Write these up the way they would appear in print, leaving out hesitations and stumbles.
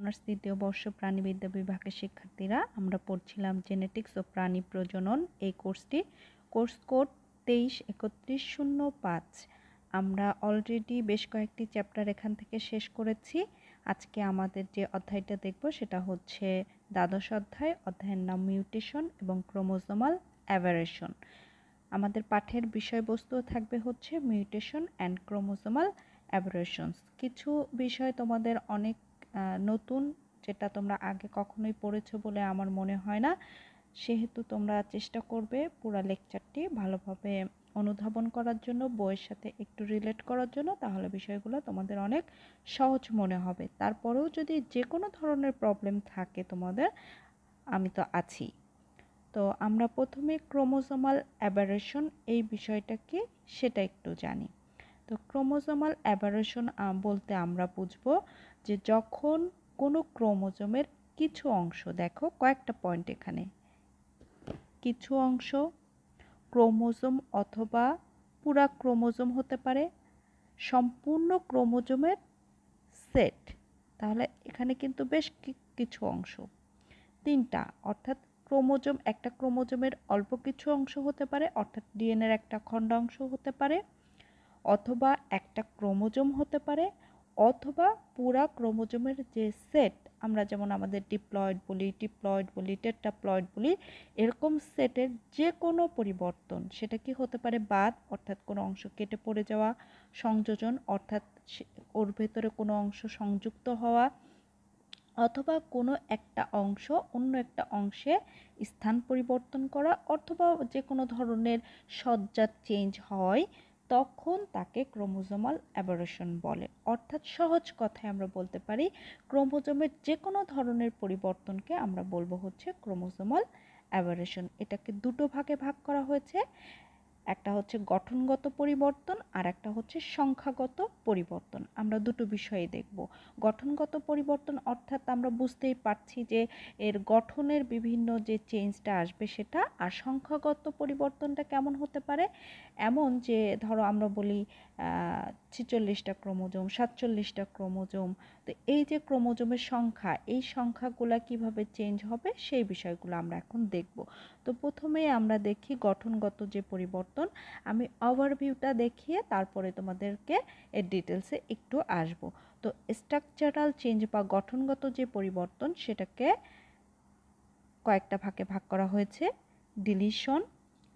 Honours দ্বিতীয় বর্ষ প্রাণীবিদ্যা বিভাগের শিক্ষার্থীরা আমরা পড়ছিলাম জেনেটিক্স ও প্রাণী প্রজনন এই কোর্সটি। Course code 23-31-05। আমরা অলরেডি বেশ কয়েকটি চ্যাপ্টার এখান থেকে শেষ করেছি। আজকে আমাদের যে অধ্যায়টা দেখব সেটা হচ্ছে দ্বাদশ অধ্যায়। অধ্যায়ের নাম মিউটেশন এবং ক্রোমোজোমাল অ্যাভারেশন। আমাদের পাঠের বিষয়বস্তু থাকবে হচ্ছে মিউটেশন অ্যান্ড ক্রোমোজোমাল অ্যাভারেশনস। কিছু বিষয় তোমাদের অনেক নতুন, যেটা তোমরা আগে কখনোই পড়েছো বলে আমার মনে হয় না, সেহেতু তোমরা চেষ্টা করবে পুরো লেকচারটি ভালোভাবে অনুধাবন করার জন্য, বইয়ের সাথে একটু রিলেট করার জন্য, তাহলে বিষয়গুলো তোমাদের অনেক সহজ মনে হবে। তারপরেও যদি যে কোনো ধরনের প্রবলেম থাকে তোমাদের, আমি তো আছি। তো আমরা প্রথমে ক্রোমোজোমাল অ্যাবারেশন এই বিষয়টা কি সেটা একটু জানি। তো ক্রোমোজোমাল অ্যাবারেশন বলতে আমরা বুঝবো যে যখন কোনো ক্রোমোজোমের কিছু অংশ, দেখো কয়েকটা পয়েন্ট এখানে, কিছু অংশ ক্রোমোজোম অথবা পুরা ক্রোমোজোম হতে পারে, সম্পূর্ণ ক্রোমোজোমের সেট, তাহলে এখানে কিন্তু বেশ কিছু অংশ, তিনটা, অর্থাৎ ক্রোমোজোম, একটা ক্রোমোজোমের অল্প কিছু অংশ হতে পারে, অর্থাৎ ডিএনএর একটা খণ্ডাংশ হতে পারে, অথবা একটা ক্রোমোজোম হতে পারে, অথবা পুরা ক্রোমোজোমের যে সেট, আমরা যেমন আমাদের ডিপ্লয়েড বলি, টেট্রাপ্লয়েড বলি, এরকম সেটের যে কোনো পরিবর্তন, সেটা কি হতে পারে বাদ, অর্থাৎ কোনো অংশ কেটে পড়ে যাওয়া, সংযোজন অর্থাৎ ওর ভেতরে কোনো অংশ সংযুক্ত হওয়া, অথবা কোনো একটা অংশ অন্য একটা অংশে স্থান পরিবর্তন করা, অথবা যে কোনো ধরনের সজ্জা চেঞ্জ হয়, তখন তাকে ক্রোমোজোমাল অ্যাবারেশন বলে। অর্থাৎ সহজ কথায় আমরা বলতে পারি ক্রোমোজোমের যে কোনো ধরনের পরিবর্তনকে আমরা বলবো হচ্ছে ক্রোমোজোমাল অ্যাবারেশন। এটাকে দুটো ভাগে ভাগ করা হয়েছে, একটা হচ্ছে গঠনগত পরিবর্তন আর একটা হচ্ছে সংখ্যাগত পরিবর্তন। আমরা দুটো বিষয়ে দেখব। গঠনগত পরিবর্তন অর্থাৎ আমরা বুঝতেই পারছি যে এর গঠনের বিভিন্ন যে চেঞ্জটা আসবে সেটা, আর সংখ্যাগত পরিবর্তনটা কেমন হতে পারে, এমন যে ধরো আমরা বলি 46টা ক্রোমোজোম, 47টা ক্রোমোজোম, তো এই যে ক্রোমোজোমের সংখ্যা, এই সংখ্যাগুলা কিভাবে চেঞ্জ হবে সেই বিষয়গুলো আমরা এখন দেখব। তো প্রথমে আমরা দেখি গঠনগত যে পরিবর্তন। আমি ওভারভিউটা দেখিয়ে তারপরে তোমাদেরকে এর ডিটেলসে একটু আসব। তো স্ট্রাকচারাল চেঞ্জ বা গঠনগত যে পরিবর্তন, সেটাকে কয়েকটা ভাগে ভাগ করা হয়েছে।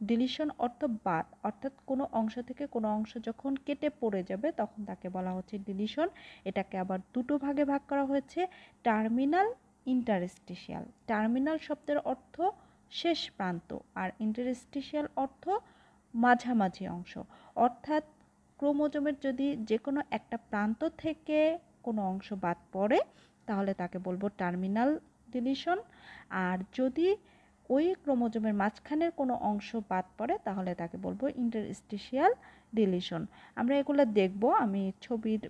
ডিলিশন অর্থ বাদ, অর্থাৎ কোনো অংশ থেকে কোনো অংশ যখন কেটে পড়ে যাবে তখন তাকে বলা হচ্ছে ডিলিশন। এটাকে আবার দুটো ভাগে ভাগ করা হয়েছে, টার্মিনাল, ইন্টারস্টিশিয়াল। টার্মিনাল শব্দের অর্থ শেষ প্রান্ত, আর ইন্টারস্টিশিয়াল অর্থ মাঝামাঝি অংশ। অর্থাৎ ক্রোমোজোমের যদি যে কোনো একটা প্রান্ত থেকে কোনো অংশ বাদ পড়ে তাহলে তাকে বলবো টার্মিনাল ডিলিশন, আর যদি ওই ক্রোমোজোমের মাঝখানের কোনো অংশ বাদ পড়ে তাহলে তাকে বলবো ইন্টারস্টিশিয়াল ডিলিশন। আমরা এগুলো দেখব, আমি ছবির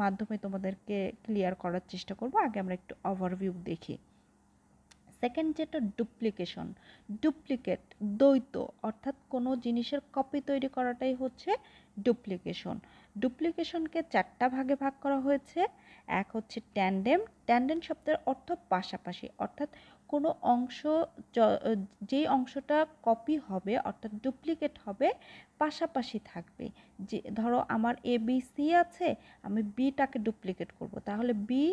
মাধ্যমে তোমাদেরকে ক্লিয়ার করার চেষ্টা করব। আগে আমরা একটু ওভারভিউ দেখি। সেকেন্ড যেটা ডুপ্লিকেশন, ডুপ্লিকেট, দ্বৈত, অর্থাৎ কোনো জিনিসের কপি তৈরি করাটাই হচ্ছে ডুপ্লিকেশন। ডুপ্লিকেশনকে চারটা ভাগে ভাগ করা হয়েছে। এক হচ্ছে ট্যান্ডেম। ট্যান্ডেম শব্দের অর্থ পাশাপাশি, অর্থাৎ কোনো অংশ, যেই অংশটা কপি হবে অর্থাৎ ডুপ্লিকেট হবে, পাশাপাশি থাকবে। যে ধরো আমার এ বি সি আছে, আমি বিটাকে ডুপ্লিকেট করব, তাহলে বি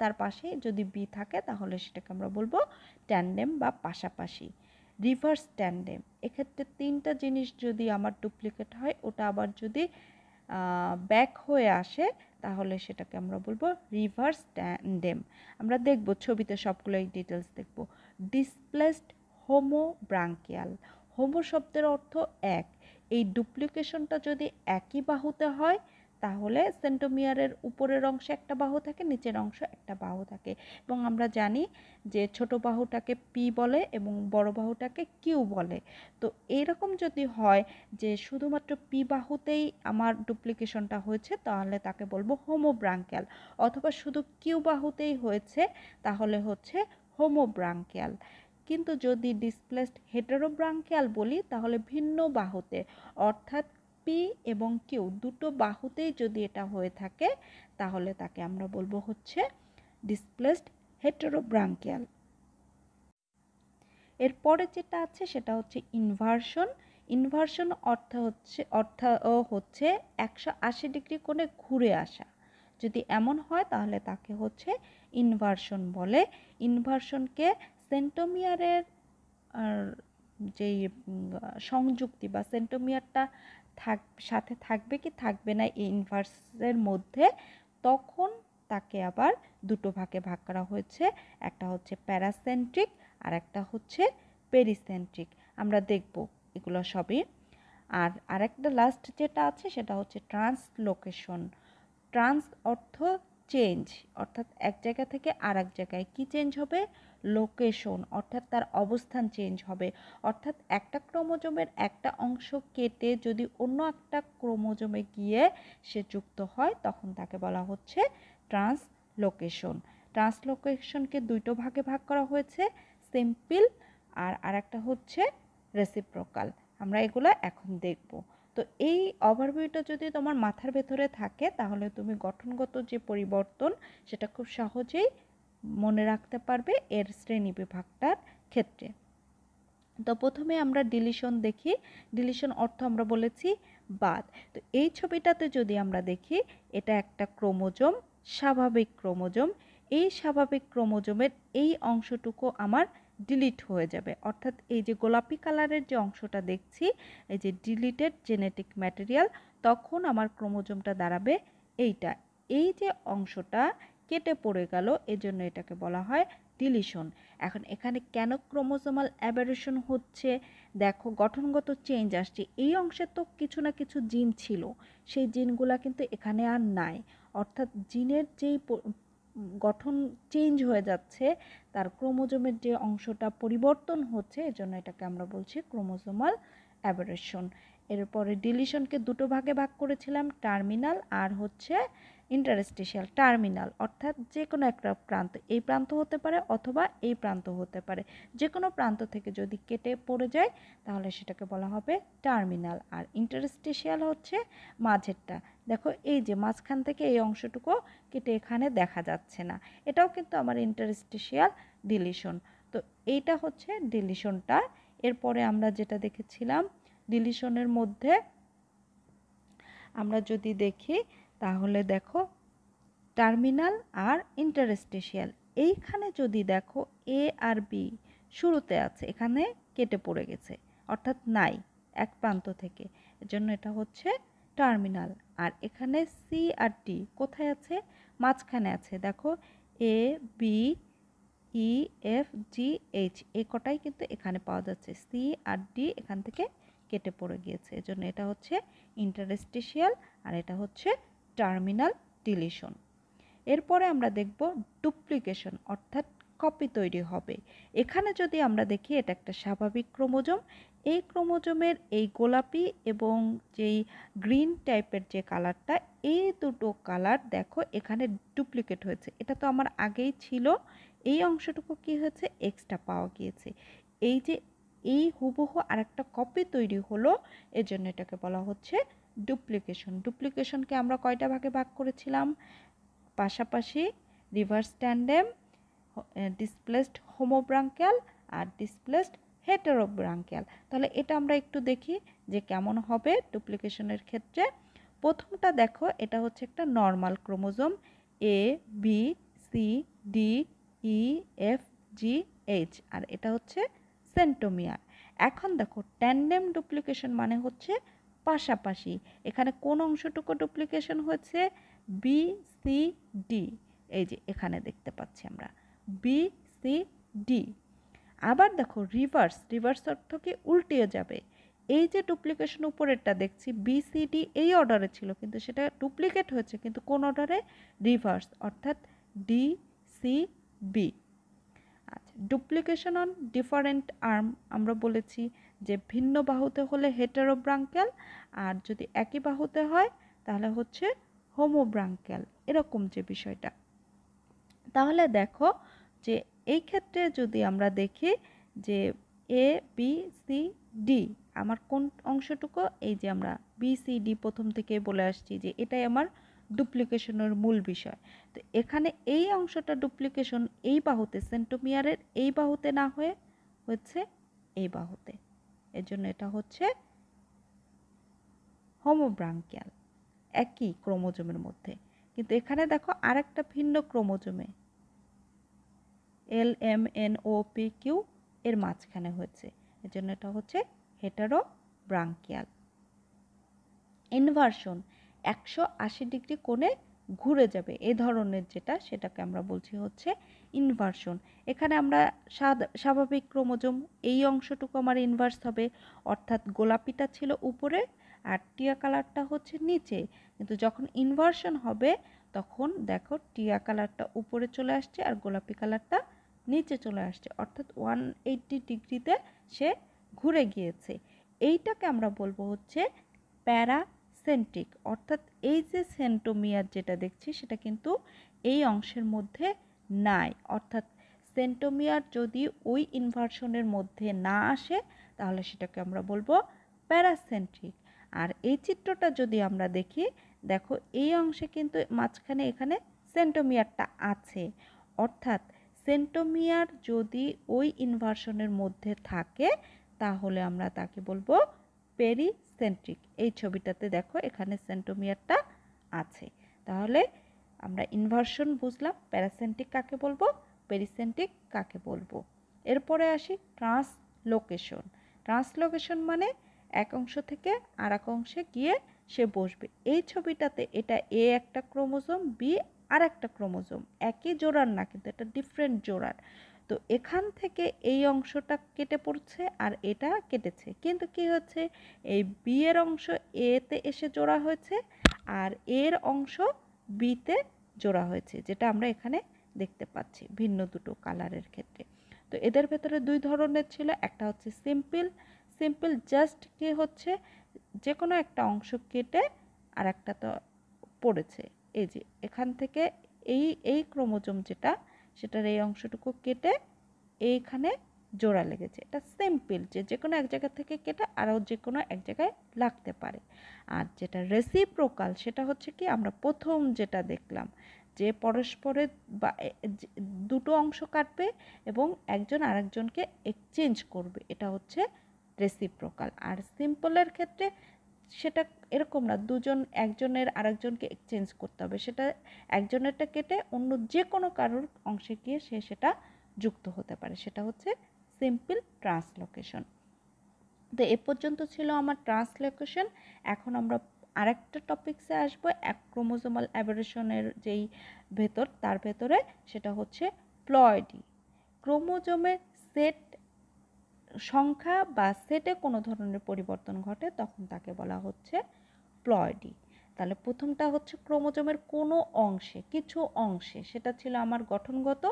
তার পাশে যদি বি থাকে তাহলে সেটাকে আমরা বলবো ট্যান্ডেম বা পাশাপাশি। রিভার্স ট্যান্ডেম, এক্ষেত্রে তিনটা জিনিস যদি আমার ডুপ্লিকেট হয়, ওটা আবার যদি ব্যাক হয়ে আসে তাহলে সেটাকে আমরা বলবো রিভার্স ট্যান্ডেম। আমরা দেখব ছবিতে সবগুলোই ডিটেলস দেখব। ডিসপ্লেসড হোমোব্রাঙ্কিয়াল, হোমো শব্দের অর্থ এক, এই ডুপ্লিকেশনটা যদি একই বাহুতে হয় তাহলে সেন্টোমিয়ারের উপরের অংশে একটা বাহু থাকে, নিচের অংশ একটা বাহু থাকে, এবং আমরা জানি যে ছোট বাহুটাকে পি বলে এবং বড় বাহুটাকে কিউ বলে। তো এইরকম যদি হয় যে শুধুমাত্র পি বাহুতেই আমার ডুপ্লিকেশনটা হয়েছে তাহলে তাকে বলবো হোমোব্রাঙ্কিয়াল, অথবা শুধু কিউ বাহুতেই হয়েছে তাহলে হচ্ছে হোমোব্রাঙ্কিয়াল। কিন্তু যদি ডিসপ্লেসড হেটেরোব্রাঙ্কিয়াল বলি তাহলে ভিন্ন বাহুতে, অর্থাৎ পি এবং কিউ দুটো বাহুতেই যদি এটা হয়ে থাকে তাহলে তাকে আমরা বলবো হচ্ছে ডিসপ্লেসড হেটেরোব্রাঙ্কিয়াল। এরপরে যেটা আছে সেটা হচ্ছে ইনভার্সন। ইনভার্সন অর্থ হচ্ছে 180 ডিগ্রি কোণে ঘুরে আসা। যদি এমন হয় তাহলে তাকে হচ্ছে ইনভার্সন বলে। ইনভার্সনকে সেন্টোমিয়ারের যেই সংযুক্তি বা সেন্টোমিয়ারটা সাথে থাকবে কি থাকবে না এই ইনভার্সের মধ্যে, তখন তাকে আবার দুটো ভাগে ভাগ করা হয়েছে। একটা হচ্ছে প্যারাসেন্ট্রিক আর একটা হচ্ছে পেরিসেন্ট্রিক। আমরা দেখব এগুলো সবই। আর আরেকটা লাস্ট যেটা আছে সেটা হচ্ছে ট্রান্সলোকেশন। ট্রান্স অর্থ চেঞ্জ, অর্থাৎ এক জায়গা থেকে আর এক জায়গায় কি চেঞ্জ হবে, লোকেশন অর্থাৎ তার অবস্থান চেঞ্জ হবে। অর্থাৎ একটা ক্রোমোজোমের একটা অংশ কেটে যদি অন্য একটা ক্রোমোজোমে গিয়ে সে যুক্ত হয় তখন তাকে বলা হচ্ছে ট্রান্সলোকেশন। ট্রান্সলোকেশনকে দুটো ভাগে ভাগ করা হয়েছে, সিম্পল আর আরেকটা হচ্ছে রেসিপ্রোকাল। আমরা এগুলো এখন দেখব। তো এই ওভারভিউটা যদি তোমার মাথার ভেতরে থাকে তাহলে তুমি গঠনগত যে পরিবর্তন সেটা খুব সহজেই মনে রাখতে পারবে এর শ্রেণী বিভাগটার ক্ষেত্রে। তো প্রথমে আমরা ডিলিশন দেখি। ডিলিশন অর্থ আমরা বলেছি বাদ। তো এই ছবিটাতে যদি আমরা দেখি, এটা একটা ক্রোমোজোম, স্বাভাবিক ক্রোমোজোম। এই স্বাভাবিক ক্রোমোজোমের এই অংশটুকু আমার ডিলিট হয়ে যাবে, অর্থাৎ এই যে গোলাপি কালারের যে অংশটা দেখছি, এই যে ডিলিটেড জেনেটিক ম্যাটেরিয়াল, তখন আমার ক্রোমোজোমটা দাঁড়াবে এইটা। এই যে অংশটা কেটে পড়ে গেল, এজন্য এটাকে বলা হয় ডিলিশন। এখন এখানে কেন ক্রোমোজোমাল অ্যাবারেশন হচ্ছে, দেখো গঠনগত চেঞ্জ আসছে। এই অংশে তো কিছু না কিছু জিন ছিল, সেই জিনগুলা কিন্তু এখানে আর নাই। অর্থাৎ জিনের যেই গঠন চেঞ্জ হয়ে যাচ্ছে, তার ক্রোমোজোমের যে অংশটা পরিবর্তন হচ্ছে, এজন্য এটাকে আমরা বলছি ক্রোমোজোমাল অ্যাবারেশন। এরপরে ডিলিশনকে দুটো ভাগে ভাগ করেছিলাম, টার্মিনাল আর হচ্ছে ইন্টারস্টিশিয়াল। টার্মিনাল অর্থাৎ যে কোনো একটা প্রান্ত, এই প্রান্ত হতে পারে অথবা এই প্রান্ত হতে পারে, যে কোনো প্রান্ত থেকে যদি কেটে পড়ে যায় তাহলে সেটাকে বলা হবে টার্মিনাল। আর ইন্টারস্টিশিয়াল হচ্ছে মাঝেরটা। দেখো এই যে মাঝখান থেকে এই অংশটুকু কেটে এখানে দেখা যাচ্ছে না, এটাও কিন্তু আমার ইন্টারস্টিশিয়াল ডিলিশন। তো এইটা হচ্ছে ডিলিশনটা। এরপরে আমরা যেটা দেখেছিলাম ডিলিশনের মধ্যে আমরা যদি দেখি তাহলে দেখো টার্মিনাল আর ইন্টারস্টিশিয়াল, এইখানে যদি দেখো এ আর বি শুরুতে আছে, এখানে কেটে পড়ে গেছে অর্থাৎ নাই এক প্রান্ত থেকে, এজন্য এটা হচ্ছে টার্মিনাল। আর এখানে সি আর ডি কোথায় আছে, মাঝখানে আছে। দেখো A B E F G H এই কটাই কিন্তু এখানে পাওয়া যাচ্ছে, সি আর ডি এখান থেকে কেটে পড়ে গিয়েছে, এজন্য এটা হচ্ছে ইন্টারস্টিশিয়াল আর এটা হচ্ছে টার্মিনাল ডিলিশন। এরপরে আমরা দেখব ডুপ্লিকেশন, অর্থাৎ কপি তৈরি হবে। এখানে যদি আমরা দেখি এটা একটা স্বাভাবিক ক্রোমোজোম, এই ক্রোমোজোমের এই গোলাপি এবং যেই গ্রিন টাইপের যে কালারটা, এই দুটো কালার দেখো এখানে ডুপ্লিকেট হয়েছে। এটা তো আমার আগেই ছিল, এই অংশটুকু কি হয়েছে, এক্সট্রা পাওয়া গিয়েছে। এই যে এই হুবহু আরেকটা কপি তৈরি হলো, এজন্য এটাকে বলা হচ্ছে ডুপ্লিকেশন। ডুপ্লিকেশনকে আমরা কয়টা ভাগে ভাগ করেছিলাম, পাশাপাশি রিভার্স ট্যান্ডেম, ডিসপ্লেসড হোমোব্রাঙ্কিয়াল আর ডিসপ্লেসড হেটেরোব্রাঙ্কিয়াল। তাহলে এটা আমরা একটু দেখি যে কেমন হবে ডুপ্লিকেশনের ক্ষেত্রে। প্রথমটা দেখো, এটা হচ্ছে একটা normal chromosome, A B C D E F G H, আর এটা হচ্ছে সেন্টোমিয়ার। এখন দেখো ট্যান্ডেম ডুপ্লিকেশন মানে হচ্ছে পাশাপাশি। এখানে কোন অংশটুকু ডুপ্লিকেশন হয়েছে, বি সি ডি, এই যে এখানে দেখতে পাচ্ছি আমরা বি সি ডি। আবার দেখো রিভার্স, রিভার্স অর্থ কি উল্টিয়ে যাবে। এই যে ডুপ্লিকেশন উপরেরটা দেখছি বি সি ডি এই অর্ডারে ছিল, কিন্তু সেটা ডুপ্লিকেট হয়েছে, কিন্তু কোন অর্ডারে, রিভার্স অর্থাৎ ডি সি বি। আচ্ছা, ডুপ্লিকেশন অন ডিফারেন্ট আর্ম আমরা বলেছি যে ভিন্ন বাহুতে হলে হেটেরোব্রাঙ্কিয়াল, আর যদি একই বাহুতে হয় তাহলে হচ্ছে হোমোব্রাঙ্কিয়াল, এরকম যে বিষয়টা। তাহলে দেখো যে এই ক্ষেত্রে যদি আমরা দেখি যে এ বি সি ডি আমার কোন অংশটুকু, এই যে আমরা বি সি ডি প্রথম থেকে বলে আসছি যে এটাই আমার ডুপ্লিকেশনের মূল বিষয়। তো এখানে এই অংশটা ডুপ্লিকেশন এই বাহুতে, সেন্টোমিয়ারের এই বাহুতে না হয়ে হচ্ছে এই বাহুতে, এর জন্য এটা হচ্ছে হোমোব্রাঙ্কিয়াল, একই ক্রোমোজোমের মধ্যে। কিন্তু এখানে দেখো আরেকটা ভিন্ন ক্রোমোজোমে LMNOP কিউ এর মাঝখানে হয়েছে, এর জন্য এটা হচ্ছে হেটারোব্রাঙ্কিয়াল। ইনভার্সন 180 ডিগ্রি কোণে ঘুরে যাবে এই ধরনের যেটা, সেটাকে আমরা বলছি হচ্ছে ইনভার্সন। এখানে আমরা স্বাভাবিক ক্রোমোজোম, এই অংশটুকু আমার ইনভার্স হবে, অর্থাৎ গোলাপিটা ছিল উপরে আর টিয়া কালারটা হচ্ছে নিচে। কিন্তু যখন ইনভার্সন হবে তখন দেখো টিয়া কালারটা উপরে চলে আসছে আর গোলাপি কালারটা নিচে চলে আসছে, অর্থাৎ 180 ডিগ্রিতে সে ঘুরে গিয়েছে। এইটাকে আমরা বলবো হচ্ছে প্যারাসেন্ট্রিক, অর্থাৎ এই যে সেন্টোমিয়ার যেটা দেখছি সেটা কিন্তু এই অংশের মধ্যে নাই, অর্থাৎ সেন্টোমিয়ার যদি ওই ইনভার্সনের মধ্যে না আসে তাহলে সেটাকে আমরা বলবো প্যারাসেন্ট্রিক। আর এই চিত্রটা যদি আমরা দেখি, দেখো এই অংশে কিন্তু মাঝখানে এখানে সেন্টোমিয়ারটা আছে, অর্থাৎ সেন্টোমিয়ার যদি ওই ইনভার্সনের মধ্যে থাকে তাহলে আমরা তাকে বলবো পেরিসেন্ট্রিক। এই ছবিটাতে দেখো এখানে সেন্টোমিয়ারটা আছে। তাহলে আমরা ইনভার্সন বুঝলাম, প্যারাসেন্ট্রিক কাকে বলবো, পেরিসেন্ট্রিক কাকে বলবো। এরপরে আসি ট্রান্সলোকেশন। ট্রান্সলোকেশন মানে এক অংশ থেকে আর এক অংশে গিয়ে সে বসবে। এই ছবিটাতে এটা এ একটা ক্রোমোজোম, বি আর একটা ক্রোমোজোম, একই জোড়ার না কিন্তু এটা ডিফারেন্ট জোড়ার। তো এখান থেকে এই অংশটা কেটে পড়ছে আর এটা কেটেছে, কিন্তু কি হচ্ছে এই বি এর অংশ এতে এসে জোড়া হয়েছে আর এর অংশ বিতে জোড়া হয়েছে, যেটা আমরা এখানে দেখতে পাচ্ছি ভিন্ন দুটো কালারের ক্ষেত্রে। তো এদের ভেতরে দুই ধরনের ছিল, একটা হচ্ছে সিম্পল, সিম্পল জাস্ট কি হচ্ছে যে কোনো একটা অংশ কেটে আর একটা তো পড়েছে, এই যে এখান থেকে এই ক্রোমোজোম যেটা সেটার এই অংশটুকু কেটে এইখানে জোড়া লেগেছে, এটা সিম্পল, যে কোনো এক জায়গা থেকে কেটে আরও যে কোনো এক জায়গায় লাগতে পারে। আর যেটা রেসিপ্রোকাল সেটা হচ্ছে কি আমরা প্রথম যেটা দেখলাম যে পরস্পরের দুটো অংশ কাটবে এবং একজন আরেকজনকে এক্সচেঞ্জ করবে, এটা হচ্ছে রেসিপ্রোকাল। আর সিম্পলের ক্ষেত্রে সেটা এরকম না, দুজন একজনের আরেকজনকে এক্সচেঞ্জ করতে হবে, সেটা একজনেরটা কেটে অন্য যে কোনো কারোর অংশে গিয়ে সে সেটা যুক্ত হতে পারে, সেটা হচ্ছে সিম্পল ট্রান্সলোকেশন। তো এ পর্যন্ত ছিল আমার ট্রান্সলোকেশন। এখন আমরা আরেকটা টপিকসে আসবো, এক ক্রোমোজোমাল অ্যাবেরেশনের যেই ভেতর তার ভেতরে, সেটা হচ্ছে প্লয়েডি। ক্রোমোজোমের সেট সংখ্যা বা সেটে কোনো ধরনের পরিবর্তন ঘটে তখন তাকে বলা হচ্ছে প্লয়েডি। তাহলে প্রথমটা হচ্ছে ক্রোমোজোমের কোনো অংশে, কিছু অংশে, সেটা ছিল আমার গঠনগত।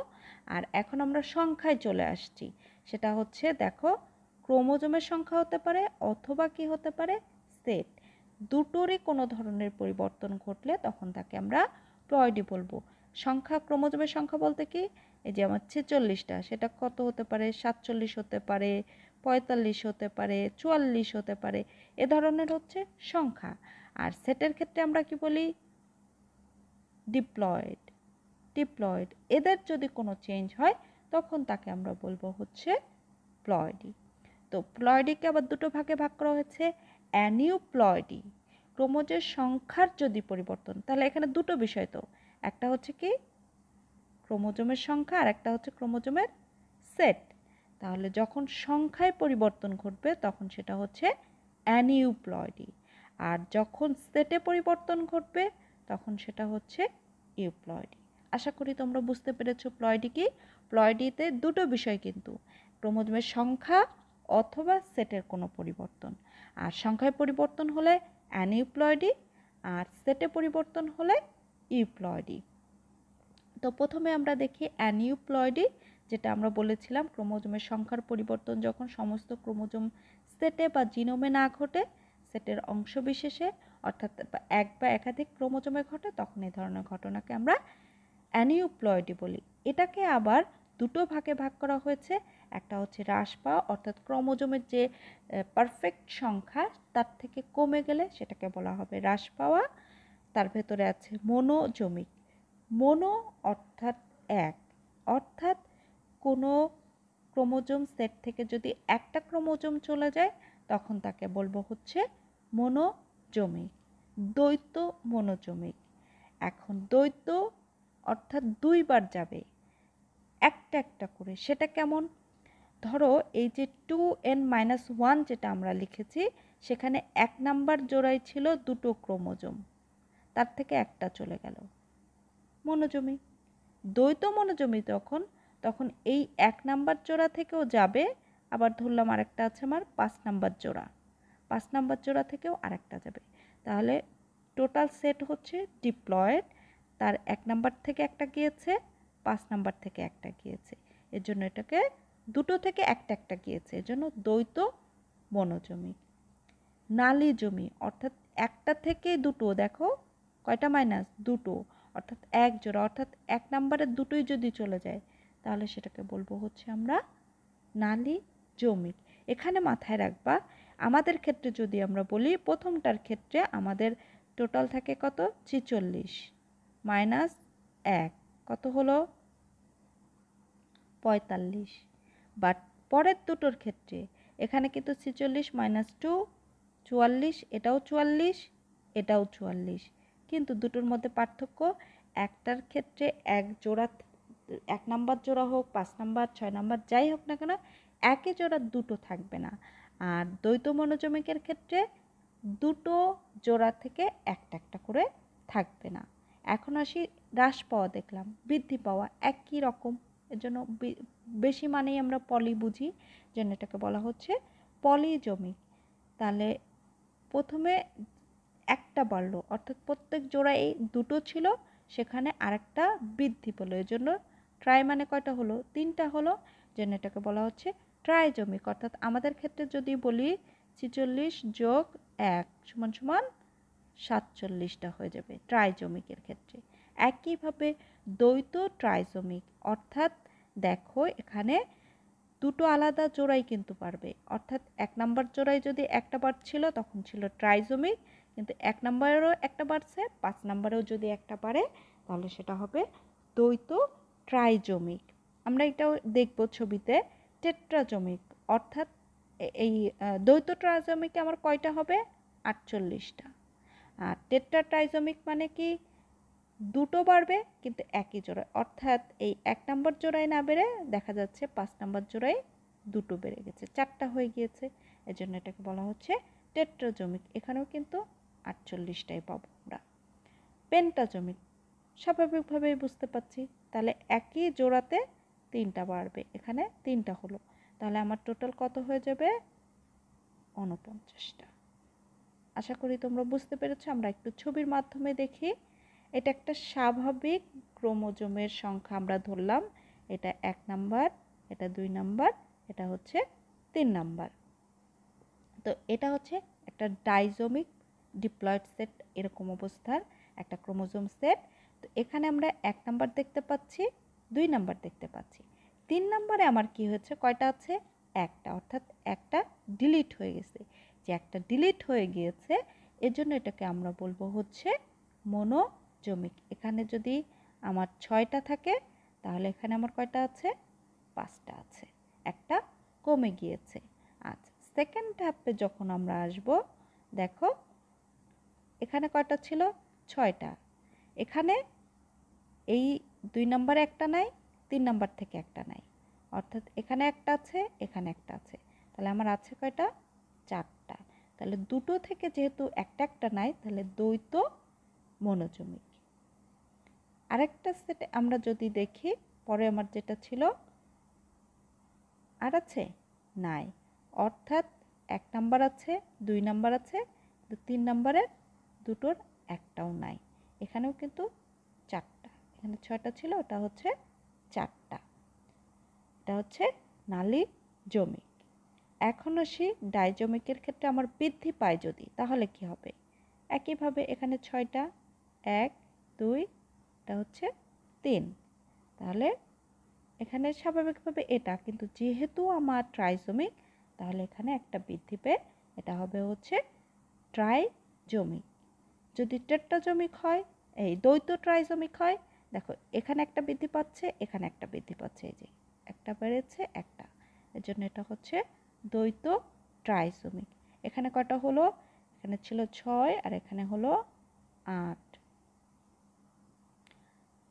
আর এখন আমরা সংখ্যায় চলে আসছি, সেটা হচ্ছে দেখো ক্রোমোজোমের সংখ্যা হতে পারে অথবা কি হতে পারে সেট, দুটোরই কোনো ধরনের পরিবর্তন ঘটলে তখন তাকে আমরা প্লয়েডি বলবো। সংখ্যা, ক্রোমোজোমের সংখ্যা বলতে কি, এই যে আমার 46টা, সেটা কত হতে পারে, 47 হতে পারে, 45 হতে পারে, 44 হতে পারে, এ ধরনের হচ্ছে সংখ্যা। আর সেটের ক্ষেত্রে আমরা কি বলি ডিপ্লয়েড, ডিপ্লয়েড। এদের যদি কোনো চেঞ্জ হয় তখন তাকে আমরা বলবো হচ্ছে প্লয়েডি। তো প্লয়েডিকে আবার দুটো ভাগে ভাগ করা হয়েছে, অ্যানিউপ্লয়েডি, ক্রোমোজোমের সংখ্যার যদি পরিবর্তন, তাহলে এখানে দুটো বিষয়, তো একটা হচ্ছে কি ক্রোমোজোমের সংখ্যা আর একটা হচ্ছে ক্রোমোজোমের সেট। তাহলে যখন সংখ্যায় পরিবর্তন ঘটবে তখন সেটা হচ্ছে অ্যানিউপ্লয়েডি, আর যখন সেটে পরিবর্তন ঘটবে তখন সেটা হচ্ছে ইউপ্লয়েডি। আশা করি তোমরা বুঝতে পেরেছো প্লয়েডি কি। প্লয়েডিতে দুটো বিষয় কিন্তু, ক্রোমোজোমের সংখ্যা অথবা সেটের কোনো পরিবর্তন। আর সংখ্যায় পরিবর্তন হলে অ্যানিউপ্লয়েডি আর সেটে পরিবর্তন হলে ইউপ্লয়েডি। তো প্রথমে আমরা দেখি অ্যানিউপ্লয়েডি, যেটা আমরা বলেছিলাম ক্রোমোজোমের সংখ্যার পরিবর্তন যখন সমস্ত ক্রোমোজোম সেটে বা জিনোমে না ঘটে, সেটের অংশ বিশেষে অর্থাৎ এক বা একাধিক ক্রোমোজোমে ঘটে, তখন এই ধরনের ঘটনাকে আমরা অ্যানিউপ্লয়েডি বলি। এটাকে আবার দুটো ভাগে ভাগ করা হয়েছে, একটা হচ্ছে হ্রাস পাওয়া, অর্থাৎ ক্রোমোজোমের যে পারফেক্ট সংখ্যা তার থেকে কমে গেলে সেটাকে বলা হবে হ্রাস পাওয়া, তার ভেতরে আছে মনোজমিক। মনো অর্থাৎ এক, অর্থাৎ কোনো ক্রোমোজোম সেট থেকে যদি একটা ক্রোমোজোম চলে যায় তখন তাকে বলবো হচ্ছে মনোজমিক। দ্বৈত মনোজমিক। এখন দ্বৈত অর্থাৎ দুইবার যাবে একটা একটা করে। সেটা কেমন? ধরো এই যে 2n-1 যেটা আমরা লিখেছি, সেখানে 1 নাম্বার জোড়ায় ছিল দুটো ক্রোমোজোম, তার থেকে একটা চলে গেল, মনোজমিক। দ্বৈত মনোজমি তখন এই 1 নাম্বার জোড়া থেকেও যাবে, আবার ধরলাম আরেকটা আছে আমার 5 নাম্বার জোড়া, 5 নাম্বার জোড়া থেকেও আরেকটা যাবে। তাহলে টোটাল সেট হচ্ছে ডিপ্লয়েড, তার 1 নাম্বার থেকে একটা গিয়েছে, 5 নাম্বার থেকে একটা গিয়েছে, এর জন্য এটাকে দুটো থেকে একটা একটা গিয়েছে, এর জন্য দ্বৈত মনোজমিক। নালীজমি অর্থাৎ একটা থেকে দুটো, দেখো কয়টা মাইনাস, দুটো, অর্থাৎ এক জোড়া, অর্থাৎ 1 নাম্বারের দুটোই যদি চলে যায় তাহলে সেটাকে বলবো হচ্ছে আমরা নালীজমিক। এখানে মাথায় রাখবা আমাদের ক্ষেত্রে যদি আমরা বলি, প্রথমটার ক্ষেত্রে আমাদের টোটাল থাকে কত, 46 মাইনাস 1 কত হলো 45। বাট পরের দুটোর ক্ষেত্রে এখানে কিন্তু 46 মাইনাস 2 44, এটাও 44, এটাও 44, কিন্তু দুটোর মধ্যে পার্থক্য, একটার ক্ষেত্রে এক জোড়া, 1 নাম্বার জোড়া হোক, 5 নাম্বার, 6 নাম্বার যাই হোক না কেন, একই জোড়া দুটো থাকবে না। আর দ্বৈত মনোজমিকের ক্ষেত্রে দুটো জোড়া থেকে একটা একটা করে থাকবে না। এখন আসি হ্রাস পাওয়া, দেখলাম বৃদ্ধি পাওয়া একই রকম, এর জন্য বেশি মানেই আমরা পলি বুঝি, জন্য এটাকে বলা হচ্ছে পলিজমিক। তাহলে প্রথমে একটা বাড়লো, অর্থাৎ প্রত্যেক জোড়ায় দুটো ছিল, সেখানে আরেকটা বৃদ্ধি পেল, এর জন্য ট্রাই মানে কয়টা হলো, 3টা হলো, জন্য এটাকে বলা হচ্ছে ট্রাইজমিক। অর্থাৎ আমাদের ক্ষেত্রে যদি বলি 46 যোগ 1 সমান সমান 47টা হয়ে যাবে ট্রাইজমিকের ক্ষেত্রে। একইভাবে দ্বৈত ট্রাইজমিক, অর্থাৎ দেখো এখানে দুটো আলাদা জোড়াই কিন্তু পারবে, অর্থাৎ 1 নাম্বার জোড়ায় যদি একটা বার ছিল তখন ছিল ট্রাইজমিক, কিন্তু 1 নাম্বারেরও একটা বাড়ছে, 5 নাম্বারেও যদি একটা পারে তাহলে সেটা হবে দ্বৈত ট্রাইজমিক। আমরা এটাও দেখব ছবিতে। টেট্রাজমিক, অর্থাৎ এই দ্বৈত ট্রাইজমিকে আমার কয়টা হবে, 48টা। আর টেট্রাট্রাইজমিক মানে কি, দুটো বাড়বে কিন্তু একই জোড়ায়, অর্থাৎ এই 1 নাম্বার জোড়ায় না বেড়ে দেখা যাচ্ছে 5 নাম্বার জোড়ায় দুটো বেড়ে গেছে, 4টা হয়ে গিয়েছে, এজন্য এটাকে বলা হচ্ছে টেট্রাজমিক। এখানেও কিন্তু 48টাই পাবো আমরা। পেন্টাজমিক, স্বাভাবিকভাবেই বুঝতে পাচ্ছি, তাহলে একই জোড়াতে 3টা বাড়বে, এখানে 3টা হলো, তাহলে আমার টোটাল কত হয়ে যাবে, 49টা। আশা করি তোমরা বুঝতে পেরেছো। আমরা একটু ছবির মাধ্যমে দেখি। এটা একটা স্বাভাবিক ক্রোমোজোমের সংখ্যা আমরা ধরলাম, এটা 1 নাম্বার, এটা 2 নাম্বার, এটা হচ্ছে 3 নাম্বার। তো এটা হচ্ছে একটা ডাইজোমিক ডিপ্লয়েড সেট, এরকম অবস্থার একটা ক্রোমোজোম সেট। তো এখানে আমরা 1 নাম্বার দেখতে পাচ্ছি, 2 নাম্বার দেখতে পাচ্ছি, 3 নাম্বারে আমার কি হয়েছে, কয়টা আছে, একটা, অর্থাৎ একটা ডিলিট হয়ে গেছে। যে একটা ডিলিট হয়ে গিয়েছে এর জন্য এটাকে আমরা বলবো হচ্ছে মনোজমিক। এখানে যদি আমার 6টা থাকে তাহলে এখানে আমার কয়টা আছে, 5টা আছে, একটা কমে গিয়েছে। আচ্ছা, সেকেন্ড ধাপে যখন আমরা আসব, দেখো এখানে কয়টা ছিল, 6টা, এখানে এই 2 নাম্বারে একটা নাই, 3 নাম্বার থেকে একটা নাই, অর্থাৎ এখানে একটা আছে, এখানে একটা আছে, তাহলে আমার আছে কয়টা, 4টা। তাহলে দুটো থেকে যেহেতু একটা একটা নাই, তাহলে দ্বৈত মনোজমিক। আরেকটা সেট আমরা যদি দেখি, পরে আমার যেটা ছিল, আর আছে, নাই, অর্থাৎ 1 নাম্বার আছে, 2 নাম্বার আছে, 3 নাম্বারের দুটোর একটাও নাই, এখানেও কিন্তু 4টা, এখানে 6টা ছিল, ওটা হচ্ছে 4টা। এটা হচ্ছে নালীজমিক। এখন আসি ডাইজমিকের ক্ষেত্রে আমার বৃদ্ধি পায় যদি, তাহলে কি হবে, একইভাবে এখানে 6টা, 1 2, এটা হচ্ছে 3, তাহলে এখানে স্বাভাবিকভাবে এটা, কিন্তু যেহেতু আমার ট্রাইজমিক তাহলে এখানে একটা বৃদ্ধি পেয়ে এটা হবে হচ্ছে ট্রাইজমিক। যদি টেট্রাজমিক হয়, এই দ্বৈত ট্রাইজমিক হয়, দেখো এখানে একটা বৃদ্ধি পাচ্ছে, এখানে একটা বৃদ্ধি পাচ্ছে, এই যে একটা বেড়েছে একটা, এর জন্য এটা হচ্ছে দ্বৈত ট্রাইজমিক। এখানে কটা হলো, এখানে ছিল 6 আর এখানে হলো 8।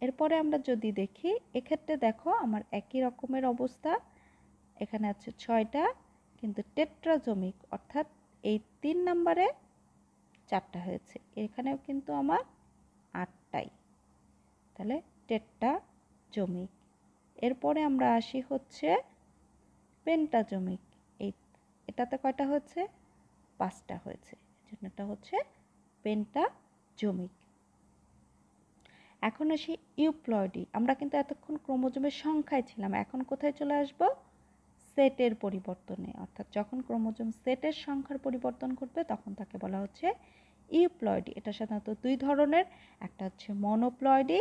এরপরে আমরা যদি দেখি, এক্ষেত্রে দেখো আমার একই রকমের অবস্থা, এখানে আছে 6টা, কিন্তু টেট্রাজমিক অর্থাৎ এই 3 নম্বরে 4টা হয়েছে, এখানেও কিন্তু আমার 8টাই, তাহলে টেট্রাজমিক। এরপরে আমরা আসি হচ্ছে পেন্টাজমিক, এটাতে কয়টা হয়েছে, 5টা হয়েছে, এজন্য এটা হচ্ছে পেন্টাজমিক। এখন আসি ইউপ্লয়েডি। আমরা কিন্তু এতক্ষণ ক্রোমোজোমের সংখ্যায় ছিলাম, এখন কোথায় চলে আসব, সেটের পরিবর্তনে, অর্থাৎ যখন ক্রোমোজোম সেটের সংখ্যার পরিবর্তন ঘটবে তখন তাকে বলা হচ্ছে ইউপ্লয়েডি। এটা সাধারণত 2 ধরনের, একটা হচ্ছে মনোপ্লয়েডি,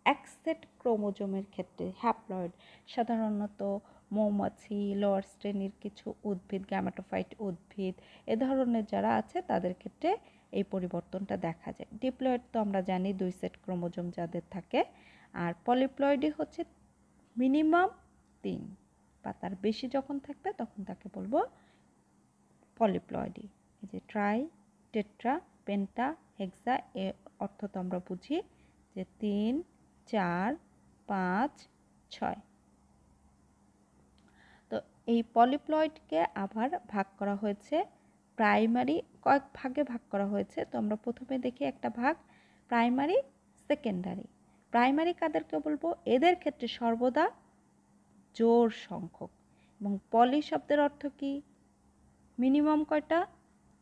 এক সেট ক্রোমোজোমের ক্ষেত্রে হ্যাপ্লয়েড, সাধারণত মৌমাছি, লোয়ার শ্রেণীর কিছু উদ্ভিদ, গ্যামেটোফাইট উদ্ভিদ এ ধরনের যারা আছে তাদের ক্ষেত্রে এই পরিবর্তনটা দেখা যায়। ডিপ্লয়েড তো আমরা জানি 2 সেট ক্রোমোজোম যাদের থাকে। আর পলিপ্লয়েডি হচ্ছে মিনিমাম 3 বা তার বেশি যখন থাকবে তখন তাকে বলবো পলিপ্লয়েডি। এই যে ট্রাই, টেট্রা, পেন্টা, হেক্সা, এর অর্থ তো আমরা বুঝি যে 3, 4, 5, 6। তো এই পলিপ্লয়েডকে আবার ভাগ করা হয়েছে প্রাইমারি, কয়েক ভাগে ভাগ করা হয়েছে। তো আমরা প্রথমে দেখি একটা ভাগ প্রাইমারি, সেকেন্ডারি। প্রাইমারি কাদেরকে বলবো, এদের ক্ষেত্রে সর্বদা জোড় সংখ্যক, এবং পলি শব্দের অর্থ কি, মিনিমাম কয়টা,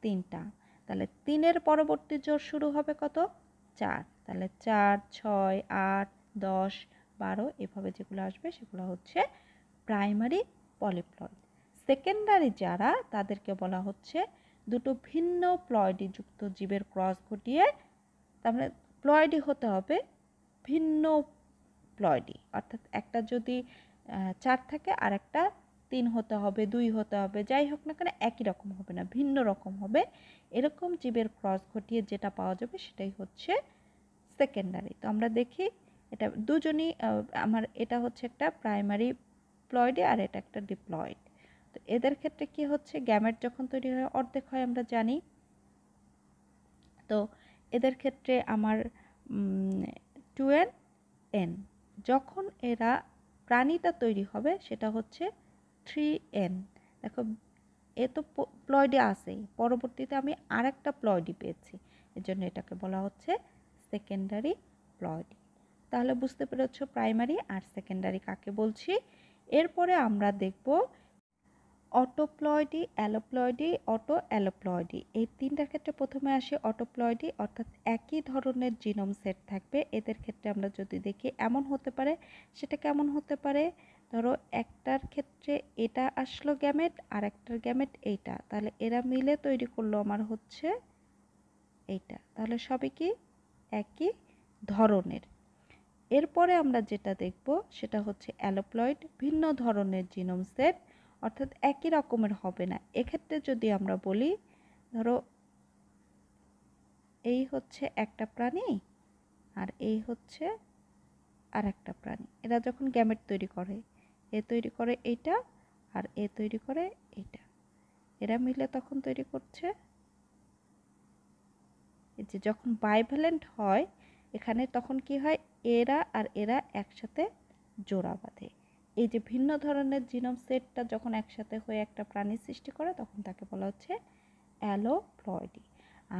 3টা, তাহলে 3-এর পরবর্তী জোড় শুরু হবে কত, 4, তাহলে 4, 6, 8, 10, 12 এভাবে যেগুলো আসবে সেগুলো হচ্ছে প্রাইমারি পলিপ্লয়েড। সেকেন্ডারি যারা, তাদেরকে বলা হচ্ছে দুটো ভিন্ন প্লয়েডি যুক্ত জীবের ক্রস ঘটিয়ে, তার মানে প্লয়েডি হতে হবে ভিন্ন প্লয়েডি, অর্থাৎ একটা যদি 4 থাকে আর একটা 3 হতে হবে, 2 হতে হবে, যাই হোক না কেন একই রকম হবে না, ভিন্ন রকম হবে। এরকম জীবের ক্রস ঘটিয়ে যেটা পাওয়া যাবে সেটাই হচ্ছে সেকেন্ডারি। তো আমরা দেখি এটা দুজনই, আমার এটা হচ্ছে একটা প্রাইমারি প্লয়েডে আর এটা একটা ডিপ্লয়েড। তো এদের ক্ষেত্রে কি হচ্ছে, গ্যামেট যখন তৈরি হয় অর্ধেক হয় আমরা জানি। তো এদের ক্ষেত্রে আমার 2n, যখন এরা প্রাণীটা তৈরি হবে সেটা হচ্ছে 3n। দেখো এ তো প্লয়েডে আসেই, পরবর্তীতে আমি আরেকটা প্লয়েডি পেয়েছি, এজন্য এটাকে বলা হচ্ছে সেকেন্ডারি প্লয়েডি। তাহলে বুঝতে পেরেছো প্রাইমারি আর সেকেন্ডারি কাকে বলছি। এরপরে আমরা দেখব অটোপ্লয়েডি, অ্যালোপ্লয়েডি, অটো অ্যালোপ্লয়েডি। এই 3টার ক্ষেত্রে প্রথমে আসে অটোপ্লয়েডি, অর্থাৎ একই ধরনের জিনোম সেট থাকবে। এদের ক্ষেত্রে আমরা যদি দেখি এমন হতে পারে, সেটা কেমন হতে পারে, ধরো একটার ক্ষেত্রে এটা আসলো গ্যামেট আর একটার গ্যামেট এইটা, তাহলে এরা মিলে তৈরি করলো আমার হচ্ছে এইটা, তাহলে সবই কি একই ধরনের। এরপরে আমরা যেটা দেখব সেটা হচ্ছে অ্যালোপ্লয়েড, ভিন্ন ধরনের জিনোম সেট, অর্থাৎ একই রকমের হবে না। এক্ষেত্রে যদি আমরা বলি, ধরো এই হচ্ছে একটা প্রাণী আর এই হচ্ছে আর একটা প্রাণী, এরা যখন গ্যামেট তৈরি করে, এ তৈরি করে এইটা আর এ তৈরি করে এইটা, এরা মিলে তখন তৈরি করছে, এই যে যখন বাইভ্যালেন্ট হয় এখানে তখন কি হয়, এরা আর এরা একসাথে জোড়া বাঁধে। এই যে ভিন্ন ধরনের জিনোম সেটটা যখন একসাথে হয়ে একটা প্রাণী সৃষ্টি করে তখন তাকে বলা হচ্ছে অ্যালোপ্লয়েডি।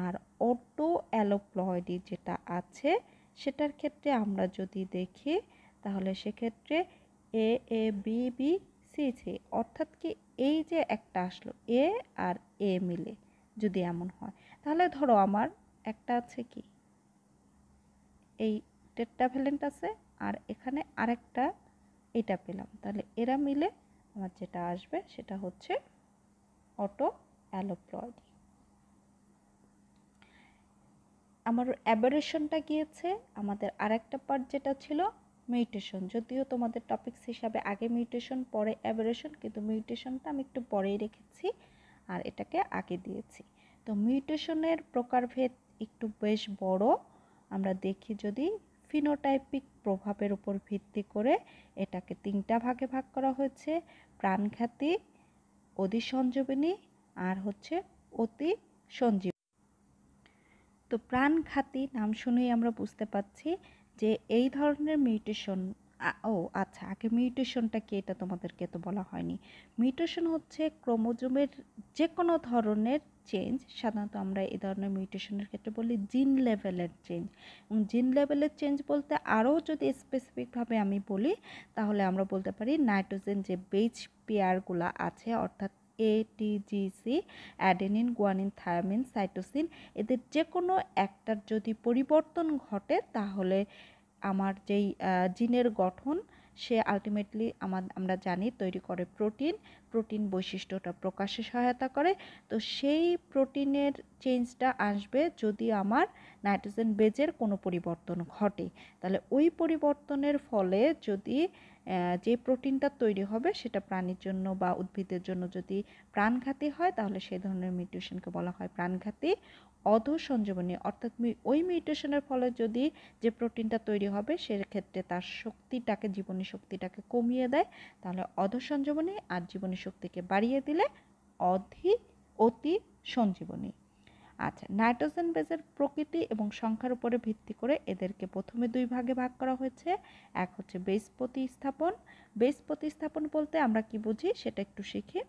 আর অটো অ্যালোপ্লয়েডি যেটা আছে সেটার ক্ষেত্রে আমরা যদি দেখি তাহলে সেক্ষেত্রে এ A B B C C, অর্থাৎ কি এই যে একটা আসলো এ আর এ মিলে যদি এমন হয়, তাহলে ধরো আমার একটা আছে কি এই টেট্রাভ্যালেন্ট আছে আর এখানে আরেকটা এটা পেলাম, তাহলে এরা মিলে আমার যেটা আসবে সেটা হচ্ছে অটো অ্যালোপ্লয়েডি। আমার অ্যাবারেশনটা গিয়েছে, আমাদের আরেকটা পার্ট যেটা ছিল মিউটেশন, যদিও তোমাদের টপিকস হিসাবে আগে মিউটেশন পরে অ্যাবারেশন, কিন্তু মিউটেশনটা আমি একটু পরেই রেখেছি আর এটাকে আগে দিয়েছি। তো মিউটেশনের প্রকারভেদ একটু বেশ বড়। আমরা দেখি যদি ফিনোটাইপিক প্রভাবের উপর ভিত্তি করে এটাকে 3টা ভাগে ভাগ করা হয়েছে: প্রাণঘাতী, অধিসঞ্জীবনী আর হচ্ছে অতি সঞ্জীবনী। তো প্রাণঘাতী নাম শুনেই আমরা বুঝতে পাচ্ছি যে এই ধরনের মিউটেশন, আচ্ছা, আগে মিউটেশনটা কি এটা তোমাদেরকে তো বলা হয়নি। মিউটেশন হচ্ছে ক্রোমোজোমের যে কোনো ধরনের চেঞ্জ। সাধারণত আমরা এই ধরনের মিউটেশনের ক্ষেত্রে বলি জিন লেভেলের চেঞ্জ। এবং জিন লেভেলের চেঞ্জ বলতে আরও যদি স্পেসিফিকভাবে আমি বলি, তাহলে আমরা বলতে পারি নাইট্রোজেন যে বেজ পেয়ারগুলো আছে, অর্থাৎ এটিজিসি, অ্যাডেনিন, গুয়ানিন, থায়ামিন, সাইটোসিন, এদের যে কোনো একটার যদি পরিবর্তন ঘটে তাহলে আমার যেই জিনের গঠন সে আলটিমেটলি আমরা জানি তৈরি করে প্রোটিন বৈশিষ্ট্যটা প্রকাশে সহায়তা করে। তো সেই প্রোটিনের চেঞ্জটা আসবে যদি আমার নাইট্রোজেন বেজের কোনো পরিবর্তন ঘটে। তাহলে ওই পরিবর্তনের ফলে যদি যে প্রোটিনটা তৈরি হবে সেটা প্রাণীর জন্য বা উদ্ভিদের জন্য যদি প্রাণঘাতী হয়, তাহলে সেই ধরনের মিউটেশনকে বলা হয় প্রাণঘাতী। অধঃসঞ্জীবনী, অর্থাৎ ওই মিউটেশনের ফলে যদি যে প্রোটিনটা তৈরি হবে সেক্ষেত্রে তার শক্তিটাকে, জীবনী শক্তিটাকে কমিয়ে দেয়, তাহলে অধঃসঞ্জীবনী। আর জীবনী শক্তিকে বাড়িয়ে দিলে অতি সঞ্জীবনী। আচ্ছা, নাইট্রোজেন বেজের প্রকৃতি এবং সংখ্যার উপরে ভিত্তি করে এদেরকে প্রথমে 2 ভাগে ভাগ করা হয়েছে। এক হচ্ছে বেস প্রতিস্থাপন। বেস প্রতিস্থাপন বলতে আমরা কি বুঝি সেটা একটু শিখি।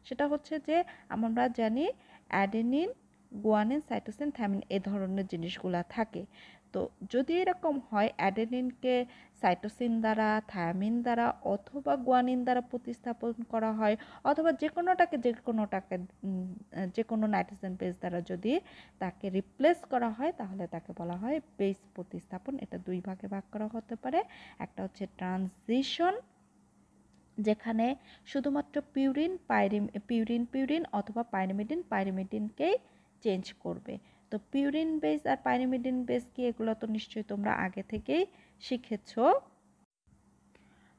সেটা হচ্ছে যে আমরা জানি অ্যাডেনিন, গুয়ানিন, সাইটোসিন, থায়ামিন এ ধরনের জিনিসগুলো থাকে। তো যদি এরকম হয় অ্যাডেনিনকে সাইটোসিন দ্বারা, থায়ামিন দ্বারা অথবা গুয়ানিন দ্বারা প্রতিস্থাপন করা হয়, অথবা যে কোনোটাকে যে কোনো নাইট্রোজেন বেস দ্বারা যদি তাকে রিপ্লেস করা হয়, তাহলে তাকে বলা হয় বেস প্রতিস্থাপন। এটা 2 ভাগে ভাগ করা হতে পারে। একটা হচ্ছে ট্রানজিশন, যেখানে শুধুমাত্র পিউরিন অথবা পাইরিমিডিনকেই চেঞ্জ করবে। তো পিউরিন বেস আর পাইরিমিডিন বেস কি, এগুলো তো নিশ্চয়ই তোমরা আগে থেকেই শিখেছো।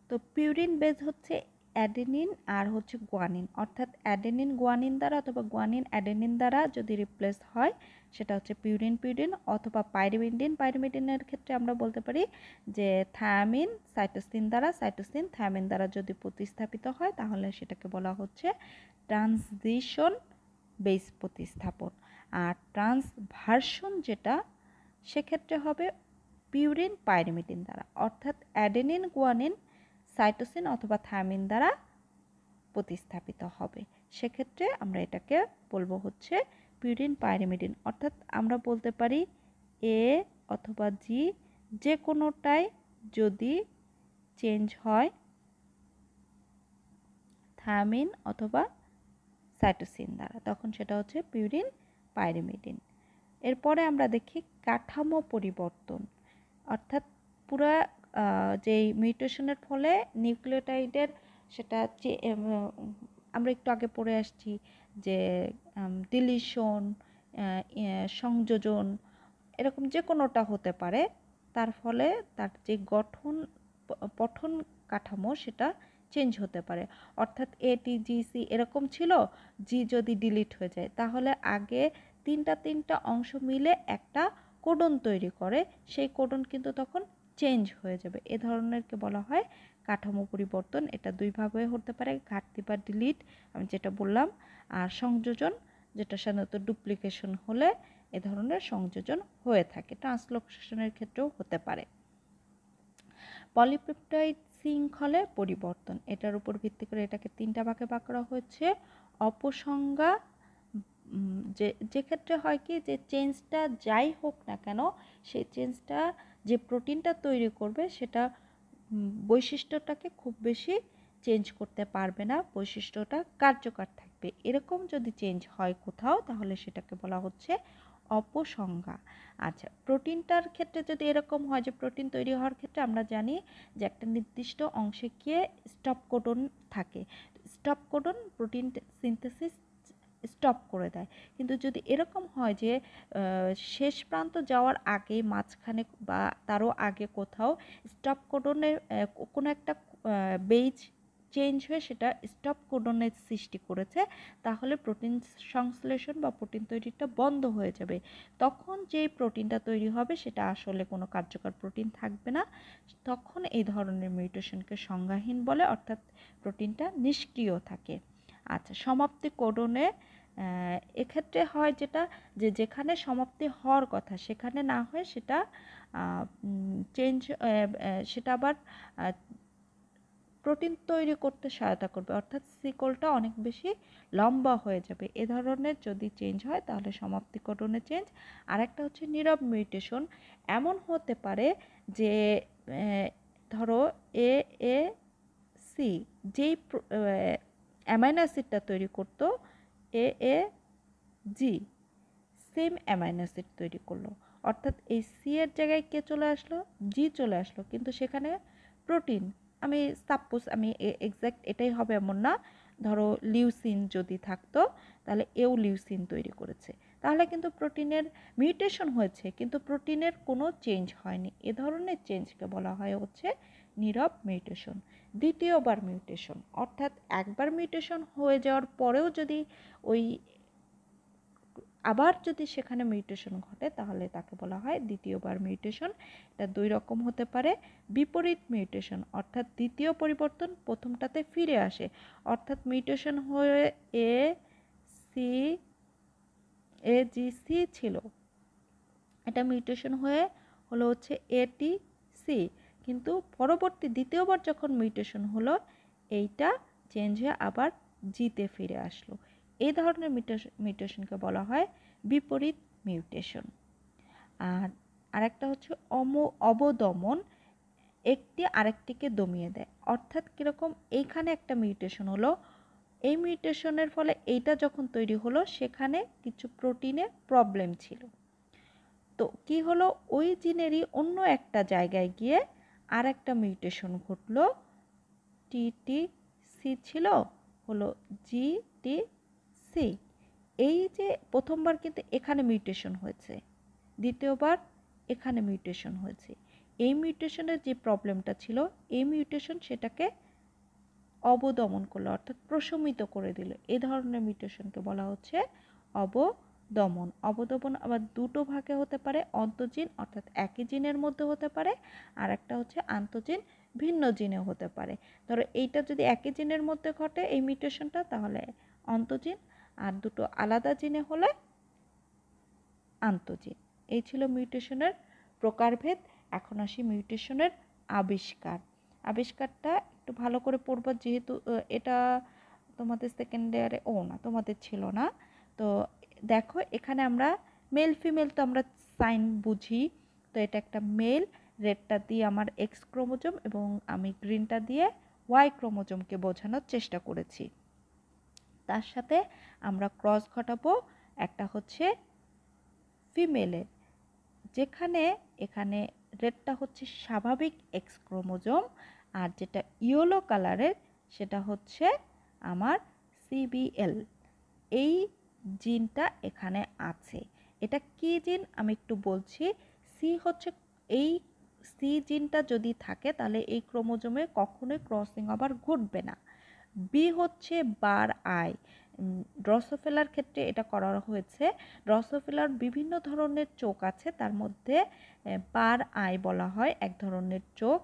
তো পিউরিন বেস হচ্ছে অ্যাডেনিন আর হচ্ছে গুয়ানিন, অর্থাৎ অ্যাডেনিন গুয়ানিন দ্বারা অথবা গুয়ানিন অ্যাডেনিন দ্বারা যদি রিপ্লেস হয় সেটা হচ্ছে পিউরিন, অথবা পাইরিমিডিনের ক্ষেত্রে আমরা বলতে পারি যে থায়ামিন সাইটোসিন দ্বারা, সাইটোসিন থায়ামিন দ্বারা যদি প্রতিস্থাপিত হয় তাহলে সেটাকে বলা হচ্ছে ট্রানজিশন বেস প্রতিস্থাপন। আর ট্রান্সভার্সন যেটা, সেক্ষেত্রে হবে পিউরিন পাইরিমিডিন দ্বারা, অর্থাৎ অ্যাডেনিন গুয়ানিন সাইটোসিন অথবা থায়ামিন দ্বারা প্রতিস্থাপিত হবে। সেক্ষেত্রে আমরা এটাকে বলবো হচ্ছে পিউরিন পাইরিমিডিন। অর্থাৎ আমরা বলতে পারি এ অথবা জি যে কোনোটাই যদি চেঞ্জ হয় থায়ামিন অথবা সাইটোসিন দ্বারা, তখন সেটা হচ্ছে পিউরিন পাইরিমিডিন। এরপরে আমরা দেখি কাঠামো পরিবর্তন, অর্থাৎ পুরা যেই মিউটেশনের ফলে নিউক্লিওটাইডের সেটা আমরা একটু আগে পড়ে আসছি যে ডিলিশন, সংযোজন, এরকম যে কোনোটা হতে পারে। তার ফলে তার যে পঠন কাঠামো সেটা চেঞ্জ হতে পারে। অর্থাৎ এটিজিসি এরকম ছিল, জি যদি ডিলিট হয়ে যায় তাহলে আগে তিনটা অংশ মিলে একটা কোডন তৈরি করে, সেই কোডন কিন্তু তখন চেঞ্জ হয়ে যাবে। এ ধরনেরকে বলা হয় কাঠামো পরিবর্তন। এটা 2 ভাবে হতে পারে, ঘাটতি বা ডিলিট আমি যেটা বললাম, আর সংযোজন, যেটা সাধারণত ডুপ্লিকেশন হলে এ ধরনের সংযোজন হয়ে থাকে। ট্রান্সলোকেশনের ক্ষেত্রেও হতে পারে। পলিপেপটাইড শৃঙ্খলে পরিবর্তন, এটার উপর ভিত্তি করে এটাকে 3টা ভাগে ভাগ করা হয়েছে। অপসংজ্ঞা, যে ক্ষেত্রে হয় কি যে চেঞ্জটা যাই হোক না কেন, সেই চেঞ্জটা যে প্রোটিনটা তৈরি করবে সেটা বৈশিষ্ট্যটাকে খুব বেশি চেঞ্জ করতে পারবে না, বৈশিষ্ট্যটা কার্যকর থাকবে। এরকম যদি চেঞ্জ হয় কোথাও, তাহলে সেটাকে বলা হচ্ছে অপসংজ্ঞা। আচ্ছা, প্রোটিনটার ক্ষেত্রে যদি এরকম হয় যে প্রোটিন তৈরি হওয়ার ক্ষেত্রে আমরা জানি যে একটা নির্দিষ্ট অংশে গিয়ে স্টপ কোডন থাকে। Stop codon protein synthesis stop করে দেয়। কিন্তু যদি এরকম হয় যে শেষ প্রান্ত যাওয়ার আগে, মাঝখানে বা তারও আগে কোথাও স্টপ কোডনের কোনো একটা বেজ চেঞ্জ হয়ে সেটা স্টপ কোডনের সৃষ্টি করেছে, তাহলে প্রোটিন সংশ্লেষণ বা প্রোটিন তৈরিটা বন্ধ হয়ে যাবে। তখন যেই প্রোটিনটা তৈরি হবে সেটা আসলে কোনো কার্যকর প্রোটিন থাকবে না, তখন এই ধরনের মিউটেশনকে সংজ্ঞাহীন বলে, অর্থাৎ প্রোটিনটা নিষ্ক্রিয় থাকে। আচ্ছা, সমাপ্তি কোডনে এক্ষেত্রে হয় যেটা, যেখানে সমাপ্তি হওয়ার কথা সেখানে না হয়ে সেটা চেঞ্জ, সেটা আবার প্রোটিন তৈরি করতে সহায়তা করবে, অর্থাৎ সিকলটা অনেক বেশি লম্বা হয়ে যাবে। এ ধরনের যদি চেঞ্জ হয় তাহলে সমাপ্তিকরণে চেঞ্জ। আরেকটা হচ্ছে নীরব মিউটেশন। এমন হতে পারে যে ধরো এ এ সি যেই অ্যামাইনো অ্যাসিডটা তৈরি করতো, এ এ জি সেম অ্যামাইনো অ্যাসিড তৈরি করলো, অর্থাৎ এই সি এর জায়গায় কে চলে আসলো, জি চলে আসলো, কিন্তু সেখানে প্রোটিন, আমি সাপোজ আমি এক্স্যাক্ট এটাই হবে এমন না, ধরো লিউসিন যদি থাকতো তাহলে এও লিউসিন তৈরি করেছে, তাহলে কিন্তু প্রোটিনের মিউটেশন হয়েছে কিন্তু প্রোটিনের কোনো চেঞ্জ হয়নি। এ ধরনের চেঞ্জকে বলা হয় হচ্ছে নীরব মিউটেশন। দ্বিতীয়বার মিউটেশন, অর্থাৎ একবার মিউটেশন হয়ে যাওয়ার পরেও যদি ওই আবার যদি সেখানে মিউটেশন ঘটে তাহলে তাকে বলা হয় দ্বিতীয়বার মিউটেশন। এটা দুই রকম হতে পারে। বিপরীত মিউটেশন, অর্থাৎ দ্বিতীয় পরিবর্তন প্রথমটাতে ফিরে আসে, অর্থাৎ মিউটেশন হয়ে এ জি সি ছিল, এটা মিউটেশন হয়ে হলো হচ্ছে এটি সি, কিন্তু পরবর্তী দ্বিতীয়বার যখন মিউটেশন হলো এইটা চেঞ্জ হয়ে আবার জিতে ফিরে আসলো। এই ধরনের মিউটেশনকে বলা হয় বিপরীত মিউটেশন। আর আরেকটা হচ্ছে অবদমন, একটি আরেকটিকে দমিয়ে দেয়, অর্থাৎ কীরকম, এইখানে একটা মিউটেশন হলো, এই মিউটেশনের ফলে এইটা যখন তৈরি হলো সেখানে কিছু প্রোটিনে প্রবলেম ছিল, তো কি হলো, ওই জিনেরই অন্য একটা জায়গায় গিয়ে আর একটা মিউটেশন ঘটলো, টি টি সি ছিল হলো জি টি সি। এই যে প্রথমবার কিন্তু এখানে মিউটেশন হয়েছে, দ্বিতীয়বার এখানে মিউটেশন হয়েছে, এই মিউটেশনের যে প্রবলেমটা ছিল এই মিউটেশন সেটাকে অবদমন করলো, অর্থাৎ প্রশমিত করে দিল। এই ধরনের মিউটেশনকে বলা হচ্ছে অবদমন। অবদমন আবার দুটো ভাগে হতে পারে, অন্তঃজিন অর্থাৎ একই জিনের মধ্যে হতে পারে, আর একটা হচ্ছে আন্তঃজিন ভিন্ন জিনে হতে পারে। ধরো এইটা যদি একই জিনের মধ্যে ঘটে এই মিউটেশনটা তাহলে অন্তঃজিন, আর দুটো আলাদা জিনে হলে আন্তঃজিন। এই ছিল মিউটেশনের প্রকারভেদ। এখন আসি মিউটেশনের আবিষ্কার। আবিষ্কারটা একটু ভালো করে পড়বা, যেহেতু এটা তোমাদের সেকেন্ড ইয়ারে না তোমাদের ছিল না। তো দেখো এখানে আমরা মেল ফিমেল তো আমরা সাইন বুঝি, তো এটা একটা মেল, রেডটা দিয়ে আমার এক্স ক্রোমোজোম এবং আমি গ্রিনটা দিয়ে ওয়াই ক্রোমোজোমকে বোঝানোর চেষ্টা করেছি। তার সাথে আমরা ক্রস ঘটাবো, একটা হচ্ছে ফিমেলের, যেখানে এখানে রেডটা হচ্ছে স্বাভাবিক এক্স ক্রোমোজোম, আর যেটা ইয়েলো কালারের সেটা হচ্ছে আমার সিবিএল, এই জিনটা এখানে আছে। এটা কি জিন আমি একটু বলছি। সি হচ্ছে, এই সি জিনটা যদি থাকে তাহলে এই ক্রোমোজোমে কখনোই ক্রসিং ওভার ঘটবে না। বি হচ্ছে বার আই, ড্রসোফিলার ক্ষেত্রে এটা করা হয়েছে। ড্রসোফিলার বিভিন্ন ধরনের চোখ আছে, তার মধ্যে বার আই বলা হয় এক ধরনের চোখ,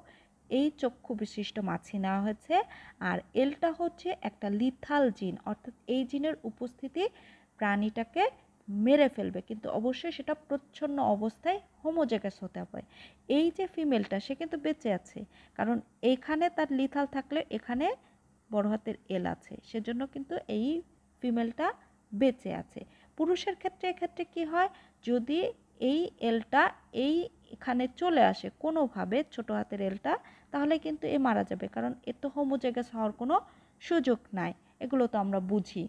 এই চক্ষু বিশিষ্ট মাছি নেওয়া হয়েছে। আর এলটা হচ্ছে একটা লিথাল জিন, অর্থাৎ এই জিনের উপস্থিতি প্রাণীটাকে মেরে ফেলবে, কিন্তু অবশ্যই সেটা প্রচ্ছন্ন অবস্থায় হোমোজেগাস হতে হবে। এই যে ফিমেলটা সে কিন্তু বেঁচে আছে, কারণ এইখানে তার লিথাল থাকলে এখানে বড় হাতের এল আছে, সেজন্য কিন্তু এই ফিমেলটা বেঁচে আছে। পুরুষের ক্ষেত্রে এক্ষেত্রে কি হয়, যদি এই এলটা এখানে চলে আসে কোনোভাবে, ছোট হাতের এলটা, তাহলে কিন্তু এ মারা যাবে, কারণ এর তো হোমোজেগাস হওয়ার কোনো সুযোগ নাই, এগুলো তো আমরা বুঝি।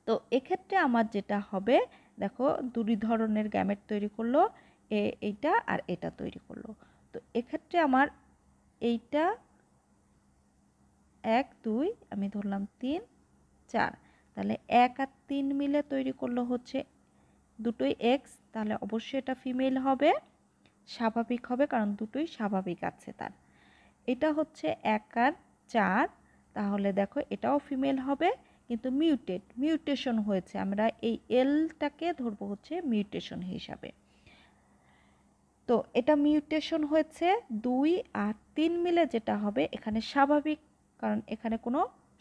তো এক্ষেত্রে আমার যেটা হবে, দেখো দুই ধরনের গ্যামেট তৈরি করলো, এইটা আর এটা তৈরি করলো। তো এক্ষেত্রে আমার এইটা 1 2 আমি ধরলাম 3 4, তাহলে 1 আর 3 মিলে তৈরি করলো হচ্ছে দুটোই এক্স, তাহলে অবশ্যই এটা ফিমেল হবে, স্বাভাবিক হবে, কারণ দুটোই স্বাভাবিক আছে তার। এটা হচ্ছে 1 আর 4, তাহলে দেখো এটাও ফিমেল হবে, কিন্তু মিউটেশন হয়েছে। আমরা এই এলটাকে ধরবো হচ্ছে মিউটেশন হিসাবে। তো এটা মিউটেশন হয়েছে 2 আর 3 মিলে যেটা হবে এখানে স্বাভাবিক, কারণ এখানে কোনো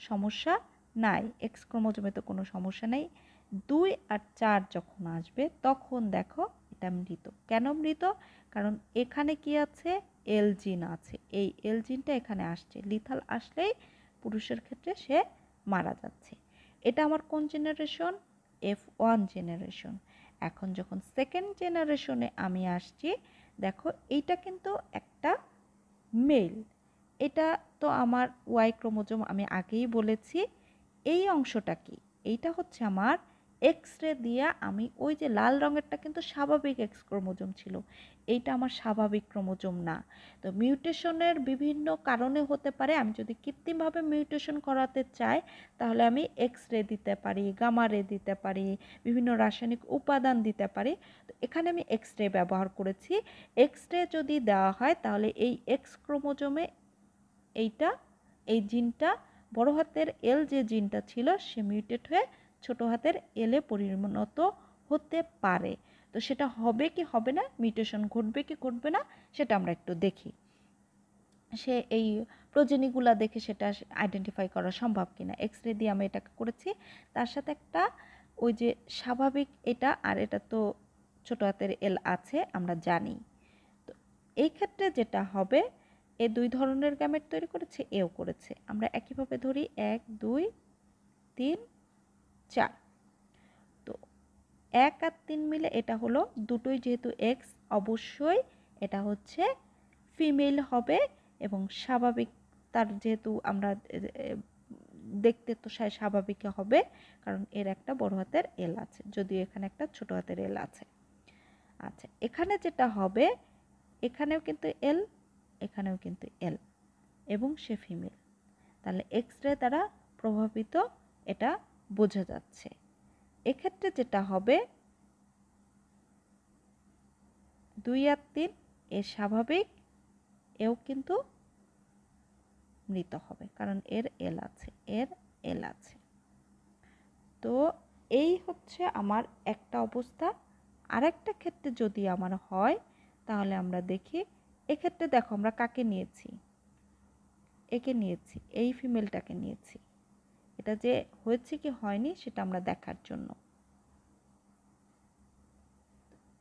সমস্যা নাই, এক্স ক্রোমোজোমে তো কোনো সমস্যা নেই। 2 আর 4 যখন আসবে তখন দেখো এটা মৃত। কেন মৃত? কারণ এখানে কি আছে, এল জিন আছে। এই এল জিনটা এখানে আসছে, লিথাল আসলেই পুরুষের ক্ষেত্রে সে মারা যাচ্ছে। এটা আমার কোন জেনারেশন? F1 generation. এখন যখন সেকেন্ড জেনারেশনে আমি আসছি, দেখো এইটা কিন্তু একটা মেল, এটা তো আমার ওয়াই ক্রোমোজোম, আমি আগেই বলেছি। এই অংশটা কি? এইটা হচ্ছে আমার এক্স রে দিয়া, আমি ওই যে লাল রঙেরটা কিন্তু স্বাভাবিক এক্স ক্রোমোজোম ছিল, এইটা আমার স্বাভাবিক ক্রোমোজোম না। তো মিউটেশনের বিভিন্ন কারণে হতে পারে। আমি যদি কৃত্রিমভাবে মিউটেশন করাতে চাই তাহলে আমি এক্স রে দিতে পারি, গামা রে দিতে পারি, বিভিন্ন রাসায়নিক উপাদান দিতে পারি। তো এখানে আমি এক্স রে ব্যবহার করেছি। এক্স রে যদি দেওয়া হয় তাহলে এই এক্স ক্রোমোজোমে এই জিনটা, বড় হাতের এল যে জিনটা ছিল সে মিউটেট হয়ে ছোট হাতের এলে পরিণত হতে পারে। তো সেটা হবে কি হবে না, মিউটেশন ঘটবে কি ঘটবে না, সেটা আমরা একটু দেখি। সে এই প্রজেনিগুলা দেখে সেটা আইডেন্টিফাই করা সম্ভব কিনা। এক্স রে দিয়ে আমি এটাকে করেছি, তার সাথে একটা ওই যে স্বাভাবিক এটা, আর এটা তো ছোট হাতের এল আছে আমরা জানি। তো এই ক্ষেত্রে যেটা হবে, এ 2 ধরনের গ্যামেট তৈরি করেছে, এও করেছে। আমরা একইভাবে ধরি 1 2 3 4। তো 1 আর 3 মিলে এটা হলো দুটোই, যেহেতু এক্স অবশ্যই এটা হচ্ছে ফিমেল হবে এবং স্বাভাবিক, তার যেহেতু আমরা দেখতে তো স্বাভাবিক হবে, কারণ এর একটা বড় হাতের এল আছে, যদিও এখানে একটা ছোট হাতের এল আছে। আচ্ছা, এখানে যেটা হবে, এখানেও কিন্তু এল, এখানেও কিন্তু এল, এবং সে ফিমেল। তাহলে এক্স রে দ্বারা প্রভাবিত এটা বোঝা যাচ্ছে। এক্ষেত্রে যেটা হবে 2 আর 3 এ স্বাভাবিক, এও কিন্তু মৃত হবে, কারণ এর এল আছে, এর এল আছে। তো এই হচ্ছে আমার একটা অবস্থা। আরেকটা ক্ষেত্রে যদি আমার হয় তাহলে আমরা দেখি, এক্ষেত্রে দেখো আমরা কাকে নিয়েছি, একে নিয়েছি, এই ফিমেলটাকে নিয়েছি। এটা যে হয়েছে কি হয়নি সেটা আমরা দেখার জন্য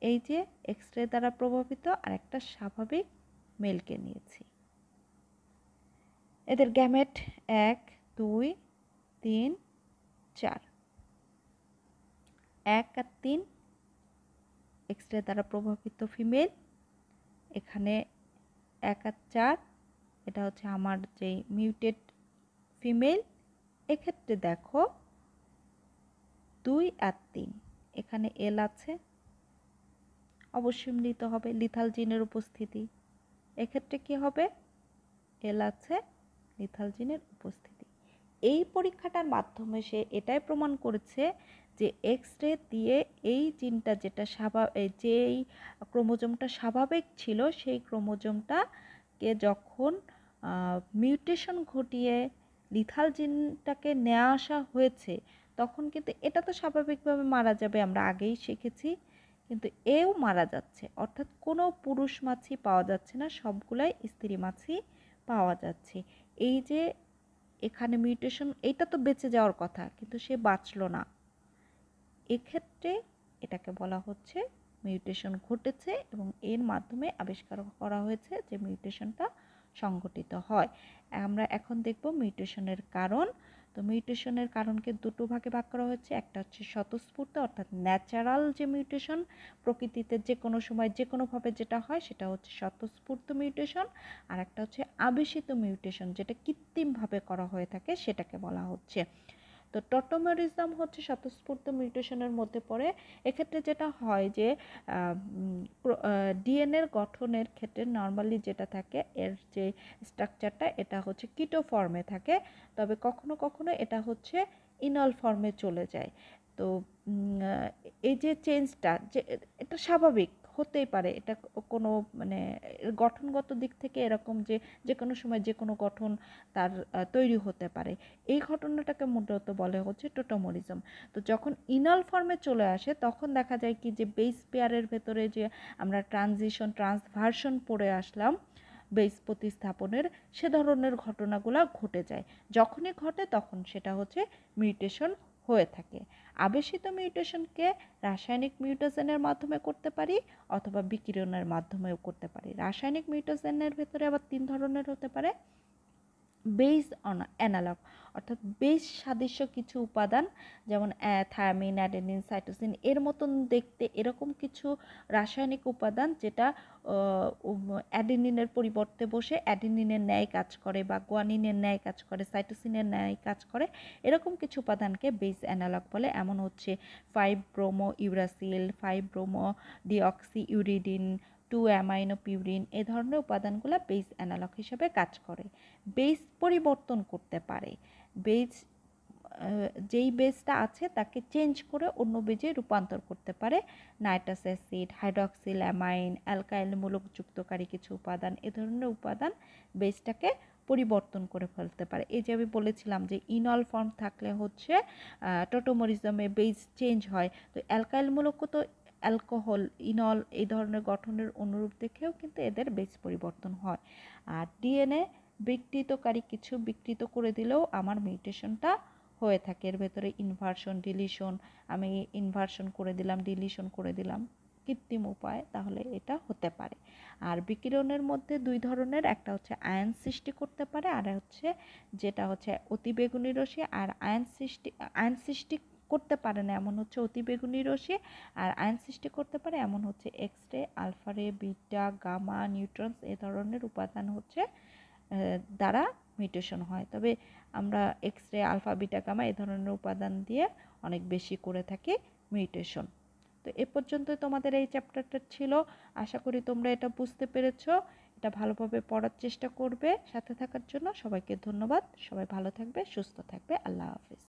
এই যে এক্স রে দ্বারা প্রভাবিত আর একটা স্বাভাবিক মেলকে নিয়েছি। এদের গ্যামেট 1 2 3 4। 1 আর 3 এক্স রে দ্বারা প্রভাবিত ফিমেল, এখানে 1 আর 4 এটা হচ্ছে আমার যে মিউটেড ফিমেল। এক্ষেত্রে দেখো 2 আর 3 এখানে এল আছে, অবশ্যই মৃত হবে, লিথাল জিনের উপস্থিতি। এক্ষেত্রে কি হবে, এল আছে, লিথাল জিনের উপস্থিতি। এই পরীক্ষাটার মাধ্যমে সে এটাই প্রমাণ করেছে যে এক্স রে দিয়ে এই জিনটা যেটা যেই ক্রোমোজোমটা স্বাভাবিক ছিল সেই ক্রোমোজোমটাকে যখন মিউটেশন ঘটিয়ে লিথাল জিনটাকে নিয়ে আসা হয়েছে, তখন কিন্তু এটা তো স্বাভাবিকভাবে মারা যাবে, আমরা আগেই শিখেছি, কিন্তু এও মারা যাচ্ছে। অর্থাৎ কোনো পুরুষ মাছি পাওয়া যাচ্ছে না, সবগুলাই স্ত্রী মাছি পাওয়া যাচ্ছে। এই যে এখানে মিউটেশন, এইটা তো বেঁচে যাওয়ার কথা, কিন্তু সে বাঁচলো না। এক্ষেত্রে এটাকে বলা হচ্ছে মিউটেশন ঘটেছে, এবং এর মাধ্যমে আবিষ্কার করা হয়েছে যে মিউটেশনটা সংঘটিত হয়। আমরা এখন দেখব মিউটেশনের কারণ। তো মিউটেশনের কারণকে দুটো ভাগে ভাগ করা হয়েছে। একটা হচ্ছে স্বতঃস্ফূর্ত, অর্থাৎ ন্যাচারাল যে মিউটেশন, প্রকৃতিতে যে কোনো সময় যে কোনোভাবে যেটা হয় সেটা হচ্ছে স্বতঃস্ফূর্ত মিউটেশন। আর একটা হচ্ছে আবেশিত মিউটেশন, যেটা কৃত্রিমভাবে করা হয়ে থাকে, সেটাকে বলা হচ্ছে। তো টটোমেরিজম হচ্ছে স্বতঃস্ফূর্ত মিউটেশনের মধ্যে পড়ে। এক্ষেত্রে যেটা হয় যে ডিএনএর গঠনের ক্ষেত্রে নর্মালি যেটা থাকে, এর যে স্ট্রাকচারটা এটা হচ্ছে কিটো ফর্মে থাকে, তবে কখনো কখনো এটা হচ্ছে ইনল ফর্মে চলে যায়। তো এই যে চেঞ্জটা, যে এটা স্বাভাবিক হতেই পারে, এটা কোনো মানে গঠনগত দিক থেকে এরকম যে যে কোনো সময় যে কোনো গঠন তার তৈরি হতে পারে। এই ঘটনাটাকে মূলত বলে হচ্ছে টোটোমরিজম। তো যখন ইনল ফর্মে চলে আসে তখন দেখা যায় কি যে বেস পেয়ারের ভেতরে যে আমরা ট্রান্সভার্সন পড়ে আসলাম বেস প্রতিস্থাপনের, সে ধরনের ঘটনাগুলো ঘটে যায়। যখনই ঘটে তখন সেটা হচ্ছে মিউটেশন হয়ে থাকে। আবেশিত মিউটেশনকে রাসায়নিক মিউটেশনের মাধ্যমে করতে পারি অথবা বিকিরণের মাধ্যমেও করতে পারি। রাসায়নিক মিউটেশনের ভেতরে আবার 3 ধরনের হতে পারে। বেস অ্যানালগ, অর্থাৎ বেস সাদৃশ্য কিছু উপাদান, যেমন থায়ামিন, অ্যাডেনিন, সাইটোসিন এর মতন দেখতে এরকম কিছু রাসায়নিক উপাদান যেটা অ্যাডেনিনের পরিবর্তে বসে অ্যাডেনিনের ন্যায় কাজ করে বা গুয়ানিনের ন্যায় কাজ করে, সাইটোসিনের ন্যায় কাজ করে, এরকম কিছু উপাদানকে বেস অ্যানালগ বলে। এমন হচ্ছে 5-ব্রোমো ইউরাসিল, 5-ব্রোমো ডিঅক্সি ইউরিডিন, 2-অ্যামাইনো পিউরিন, এ ধরনের উপাদানগুলো বেস অ্যানালগ হিসেবে কাজ করে। বেস পরিবর্তন করতে পারে, বেস যেই বেসটা আছে তাকে চেঞ্জ করে অন্য বেজে রূপান্তর করতে পারে। Nitrous acid, hydroxyl amine, alkyl মূলকযুক্তকারী কিছু উপাদান, এ ধরনের উপাদান বেসটাকে পরিবর্তন করে ফেলতে পারে। এই যে আমি বলেছিলাম যে ইনল ফর্ম থাকলে হচ্ছে টোটোমরিজমে বেস চেঞ্জ হয়। তো অ্যালকাইল মূলক তো অ্যালকোহল, ইনল এই ধরনের গঠনের অনুরূপ দেখেও কিন্তু এদের বেস পরিবর্তন হয়। আর ডিএনএ বিকৃতকারী কিছু বিকৃত করে দিলেও আমার মিউটেশনটা হয়ে থাকে। এর ভেতরে ইনভার্সন, ডিলিশন, আমি ইনভার্সন করে দিলাম, ডিলিশন করে দিলাম কৃত্রিম উপায়, তাহলে এটা হতে পারে। আর বিকিরণের মধ্যে 2 ধরনের, একটা হচ্ছে আয়ন সৃষ্টি করতে পারে, আর হচ্ছে যেটা হচ্ছে অতিবেগুনি রশ্মি। আর আয়ন সৃষ্টি করতে পারে না এমন হচ্ছে অতিবেগুনি রশ্মি, আর আয়ন সৃষ্টি করতে পারে এমন হচ্ছে এক্স রে, আলফা রে, বিটা, গামা, নিউট্রনস, এ ধরনের উপাদান হচ্ছে দ্বারা মিউটেশন হয়। তবে আমরা X ray, alpha, beta, gamma এ ধরনের উপাদান দিয়ে অনেক বেশি করে থাকি মিউটেশন। তো এ পর্যন্তই তোমাদের এই চ্যাপ্টারটা ছিল। আশা করি তোমরা এটা বুঝতে পেরেছো। এটা ভালোভাবে পড়ার চেষ্টা করবে। সাথে থাকার জন্য সবাইকে ধন্যবাদ। সবাই ভালো থাকবে, সুস্থ থাকবে। আল্লাহ হাফেজ।